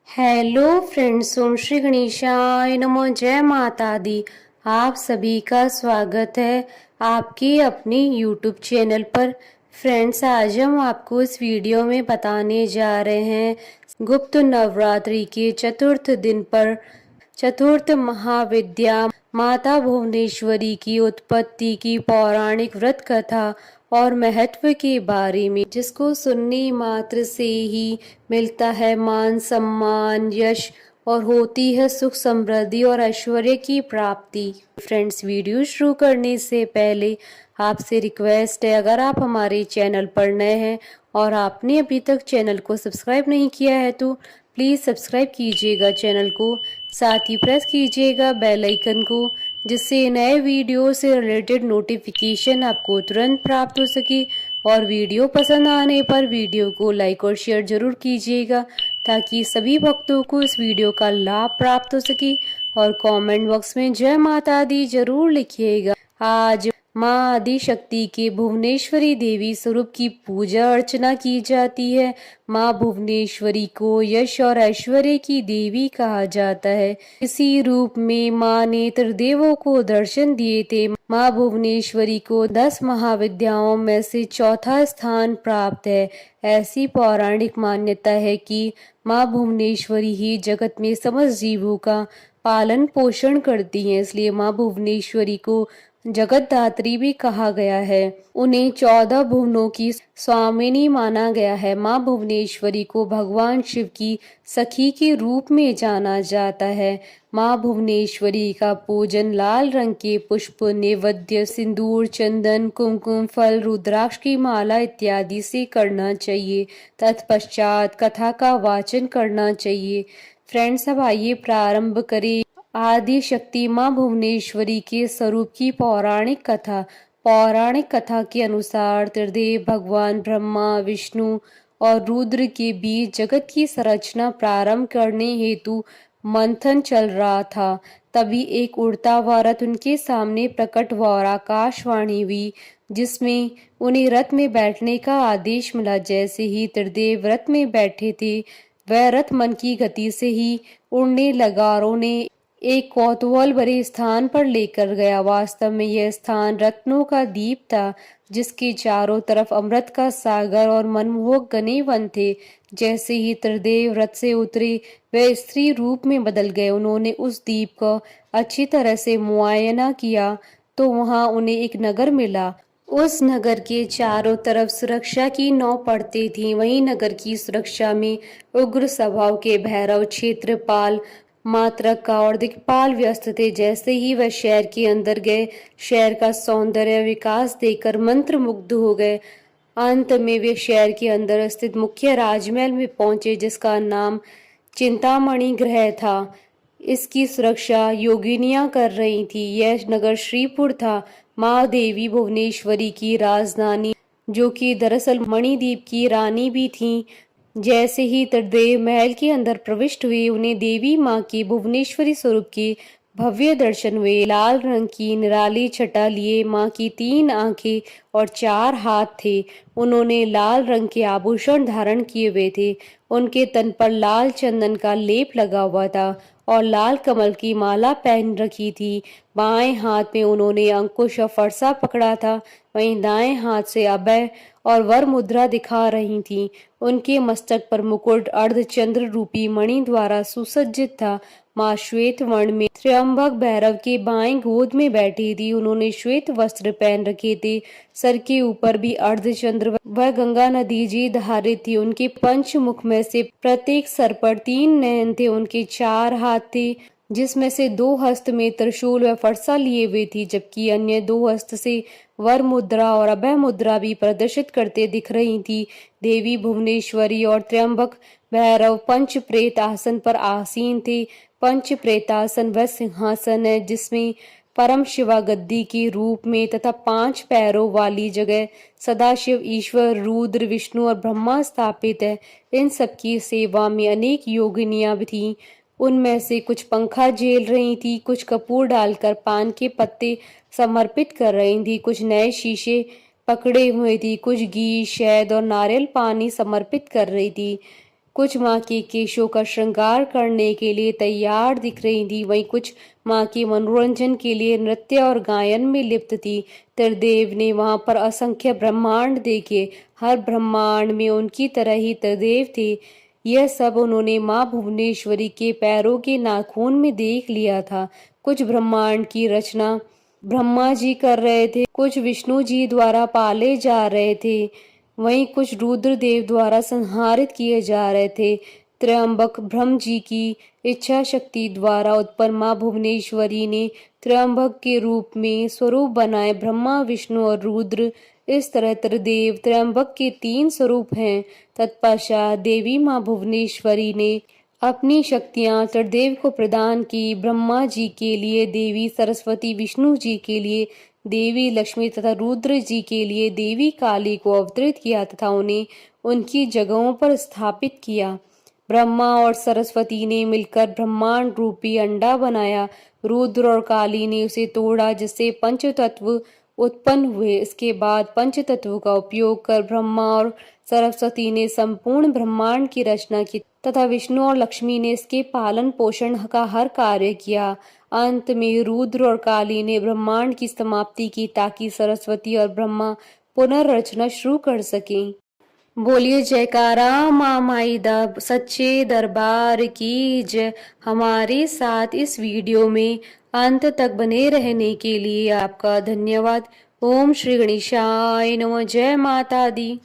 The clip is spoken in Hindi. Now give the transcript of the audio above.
हेलो फ्रेंड्स, ओम श्री गणेशाय नमो। जय माता दी। आप सभी का स्वागत है आपके अपने यूट्यूब चैनल पर। फ्रेंड्स, आज हम आपको इस वीडियो में बताने जा रहे हैं गुप्त नवरात्रि के चतुर्थ दिन पर चतुर्थ महाविद्या माता भुवनेश्वरी की उत्पत्ति की पौराणिक व्रत कथा और महत्व के बारे में, जिसको सुनने मात्र से ही मिलता है मान सम्मान, यश और होती है सुख समृद्धि और ऐश्वर्य की प्राप्ति। फ्रेंड्स, वीडियो शुरू करने से पहले आपसे रिक्वेस्ट है, अगर आप हमारे चैनल पर नए हैं और आपने अभी तक चैनल को सब्सक्राइब नहीं किया है तो प्लीज़ सब्सक्राइब कीजिएगा चैनल को, साथ ही प्रेस कीजिएगा बेल आइकन को, जिससे नए वीडियो से रिलेटेड नोटिफिकेशन आपको तुरंत प्राप्त हो सके। और वीडियो पसंद आने पर वीडियो को लाइक और शेयर जरूर कीजिएगा, ताकि सभी भक्तों को इस वीडियो का लाभ प्राप्त हो सके। और कमेंट बॉक्स में जय माता दी जरूर लिखिएगा। आज माँ आदि शक्ति के भुवनेश्वरी देवी स्वरूप की पूजा अर्चना की जाती है। माँ भुवनेश्वरी को यश और ऐश्वर्य की देवी कहा जाता है। इसी रूप में माँ ने त्रिदेवों को दर्शन दिए थे। माँ भुवनेश्वरी को 10 महाविद्याओं में से चौथा स्थान प्राप्त है। ऐसी पौराणिक मान्यता है कि माँ भुवनेश्वरी ही जगत में समस्त जीवों का पालन पोषण करती हैं, इसलिए माँ भुवनेश्वरी को जगतधात्री भी कहा गया है। उन्हें 14 भुवनों की स्वामिनी माना गया है। माँ भुवनेश्वरी को भगवान शिव की सखी के रूप में जाना जाता है। माँ भुवनेश्वरी का पूजन लाल रंग के पुष्प, नैवेद्य, सिंदूर, चंदन, कुमकुम, फल, रुद्राक्ष की माला इत्यादि से करना चाहिए। तत्पश्चात कथा का वाचन करना चाहिए। फ्रेंड्स, अब आइए प्रारंभ करें आदि शक्ति माँ भुवनेश्वरी के स्वरूप की पौराणिक कथा। पौराणिक कथा के अनुसार त्रिदेव भगवान ब्रह्मा, विष्णु और रुद्र के बीच जगत की संरचना प्रारंभ करने हेतु मंथन चल रहा था। तभी एक उड़ता हुआ रथ उनके सामने प्रकट हुआ और आकाशवाणी हुई, जिसमें उन्हें रथ में बैठने का आदेश मिला। जैसे ही त्रिदेव रथ में बैठे थे, वह रथ मन की गति से ही उड़ने लगा और उन्हें एक कौतूहल भरे स्थान पर लेकर गया। वास्तव में यह स्थान रत्नों का द्वीप था, जिसके चारों तरफ अमृत का सागर और मनमोहक घने वन थे। जैसे ही त्रिदेव रथ से उतरे, वे स्त्री रूप में बदल गए। उन्होंने उस द्वीप का अच्छी तरह से मुआयना किया तो वहां उन्हें एक नगर मिला। उस नगर के चारों तरफ सुरक्षा की 9 परतें थीं। वहीं नगर की सुरक्षा में उग्र स्वभाव के भैरव, क्षेत्रपाल, मातृका और दिक्पाल व्यस्त थे। जैसे ही वह शहर के अंदर गए, शहर का सौंदर्य विकास देखकर मंत्र मुग्ध हो गए। अंत में वे शहर के अंदर स्थित मुख्य राजमहल में पहुंचे, जिसका नाम चिंतामणि गृह था। इसकी सुरक्षा योगिनियां कर रही थी। यह नगर श्रीपुर था, माँ देवी भुवनेश्वरी की राजधानी, जो कि दरअसल मणिद्वीप की रानी भी थी। जैसे ही त्रिदेव महल के अंदर प्रविष्ट हुए, उन्हें देवी माँ के भुवनेश्वरी स्वरूप के भव्य दर्शन हुए। लाल रंग की निराली छटा लिए माँ की 3 आंखें और 4 हाथ थे। उन्होंने लाल रंग के आभूषण धारण किए हुए थे। उनके तन पर लाल चंदन का लेप लगा हुआ था और लाल कमल की माला पहन रखी थी। बाएं हाथ में उन्होंने अंकुश और फरसा पकड़ा था, वहीं दाएं हाथ से अभय और वर मुद्रा दिखा रही थीं। उनके मस्तक पर मुकुट अर्धचंद्र रूपी मणि द्वारा सुसज्जित था। माँ श्वेत वर्ण में त्र्यंबक भैरव के बाएं गोद में बैठी थी। उन्होंने श्वेत वस्त्र पहन रखे थे। सर के ऊपर भी अर्धचंद्र व गंगा नदी जी धारित थी। उनके पंच मुख में से प्रत्येक सर पर 3 नयन थे। उनके 4 हाथ थे, जिसमें से 2 हस्त में त्रिशूल व फरसा लिए हुए थी, जबकि अन्य 2 हस्त से वर मुद्रा और अभय मुद्रा भी प्रदर्शित करते दिख रही थी। देवी भुवनेश्वरी और त्र्यंबक भैरव पंच प्रेत आसन पर आसीन थे। पंच प्रेतासन वह सिंहासन है जिसमें परम शिवा गद्दी के रूप में तथा 5 पैरों वाली जगह सदाशिव, ईश्वर, रुद्र, विष्णु और ब्रह्मा स्थापित है। इन सबकी सेवा में अनेक योगिनियां थीं। उनमें से कुछ पंखा झेल रही थी, कुछ कपूर डालकर पान के पत्ते समर्पित कर रही थी, कुछ नए शीशे पकड़े हुए थी, कुछ घी, शहद और नारियल पानी समर्पित कर रही थी, कुछ माँ के केशों का श्रृंगार करने के लिए तैयार दिख रही थी, वहीं कुछ माँ के मनोरंजन के लिए नृत्य और गायन में लिप्त थी। त्रिदेव ने वहां पर असंख्य ब्रह्मांड देखे, हर ब्रह्मांड में उनकी तरह ही त्रिदेव थे। यह सब उन्होंने माँ भुवनेश्वरी के पैरों के नाखून में देख लिया था। कुछ ब्रह्मांड की रचना ब्रह्मा जी कर रहे थे, कुछ विष्णु जी द्वारा पाले जा रहे थे, वहीं कुछ रुद्रदेव द्वारा संहारित किए जा रहे थे। त्रयंबक ब्रह्म जी की इच्छा शक्ति द्वारा उत्पन्न माँ भुवनेश्वरी ने त्रयंबक के रूप में स्वरूप बनाए ब्रह्मा, विष्णु और रुद्र। इस तरह त्रिदेव त्रयंबक के 3 स्वरूप हैं। तत्पश्चात देवी माँ भुवनेश्वरी ने अपनी शक्तियां त्रिदेव को प्रदान की। ब्रह्मा जी के लिए देवी सरस्वती, विष्णु जी के लिए देवी लक्ष्मी तथा रुद्र जी के लिए देवी काली को अवतरित किया तथा उन्हें उनकी जगहों पर स्थापित किया। ब्रह्मा और सरस्वती ने मिलकर ब्रह्मांड रूपी अंडा बनाया। रुद्र और काली ने उसे तोड़ा, जिससे पंचतत्व उत्पन्न हुए। इसके बाद पंचतत्व का उपयोग कर ब्रह्मा और सरस्वती ने संपूर्ण ब्रह्मांड की रचना की तथा विष्णु और लक्ष्मी ने इसके पालन पोषण का हर कार्य किया। अंत में रुद्र और काली ने ब्रह्मांड की समाप्ति की ताकि सरस्वती और ब्रह्मा पुनर्रचना शुरू कर सकें। बोलिए जयकारा माँ माई सच्चे दरबार की जय। हमारे साथ इस वीडियो में अंत तक बने रहने के लिए आपका धन्यवाद। ओम श्री गणेशाय नमः। जय माता दी।